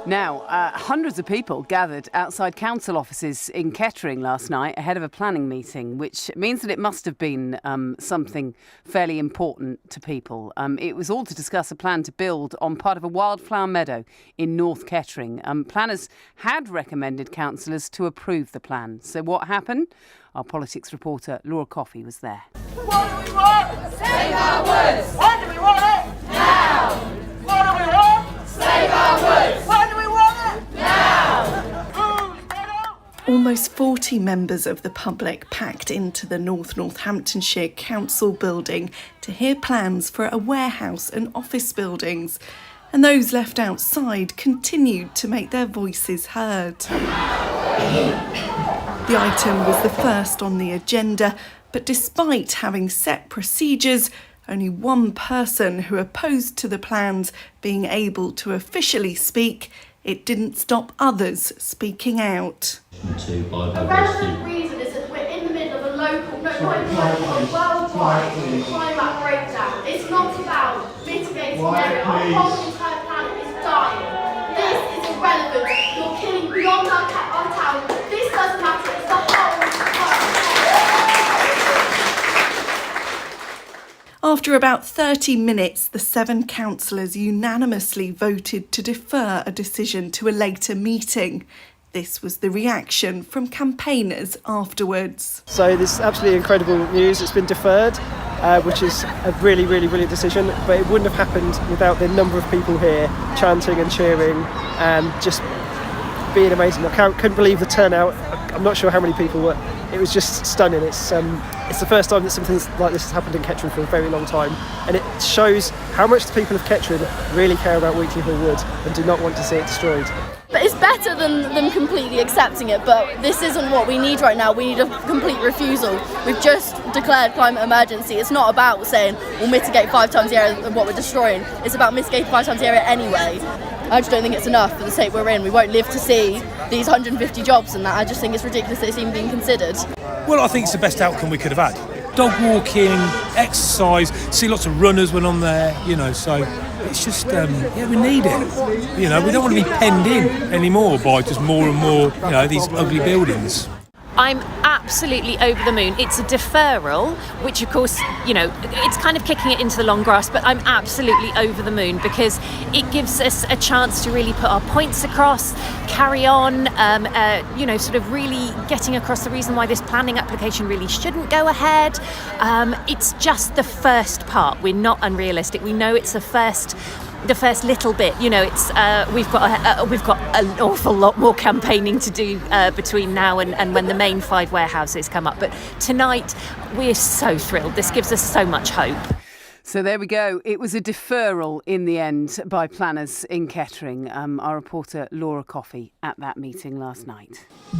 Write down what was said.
Now, hundreds of people gathered outside council offices in Kettering last night ahead of a planning meeting, which means that it must have been something fairly important to people. It was all to discuss a plan to build on part of a wildflower meadow in North Kettering. Planners had recommended councillors to approve the plan. So what happened? Our politics reporter Laura Coffey was there. What do we want? Save our woods! When do we want it? Now! What do we want? Save our woods! When do we want it? Now! Who's better? Almost 40 members of the public packed into the Northamptonshire Council building to hear plans for a warehouse and office buildings. And those left outside continued to make their voices heard. The item was the first on the agenda, but despite having set procedures, only one person who opposed to the plans being able to officially speak, it didn't stop others speaking out. The relevant reason is that we're in the middle of a local, worldwide climate breakdown. It's not about mitigating the area. Our whole entire planet is dying. This is irrelevant. You're killing beyond our town. This doesn't matter. It's the whole entire After about 30 minutes, the 7 councillors unanimously voted to defer a decision to a later meeting. This was the reaction from campaigners afterwards. So this is absolutely incredible news. It's been deferred, which is a really, really brilliant decision, but it wouldn't have happened without the number of people here chanting and cheering and just being amazing. I couldn't believe the turnout. I'm not sure how many people were. It was just stunning. It's the first time that something like this has happened in Kettering for a very long time, and it shows how much the people of Kettering really care about Wheatley Hill Wood and do not want to see it destroyed. But it's better than them completely accepting it, but this isn't what we need right now. We need a complete refusal. We've just declared climate emergency. It's not about saying we'll mitigate 5 times the area of what we're destroying. It's about mitigating 5 times the area anyway. I just don't think it's enough for the state we're in. We won't live to see these 150 jobs and that. I just think it's ridiculous that it's even being considered. Well, I think it's the best outcome we could have had. Dog walking, exercise, see lots of runners when I'm there, so it's just, we need it. We don't want to be penned in anymore by just more and more, these ugly buildings. I'm absolutely over the moon. It's a deferral, which of course, it's kind of kicking it into the long grass, but I'm absolutely over the moon because it gives us a chance to really put our points across, carry on, sort of really getting across the reason why this planning application really shouldn't go ahead. It's just the first part. We're not unrealistic. We know it's the first little bit. It's we've got an awful lot more campaigning to do between now and when the main 5 warehouses come up. But tonight we're so thrilled. This gives us so much hope. So there we go. It was a deferral in the end by planners in Kettering. Our reporter Laura Coffey at that meeting last night.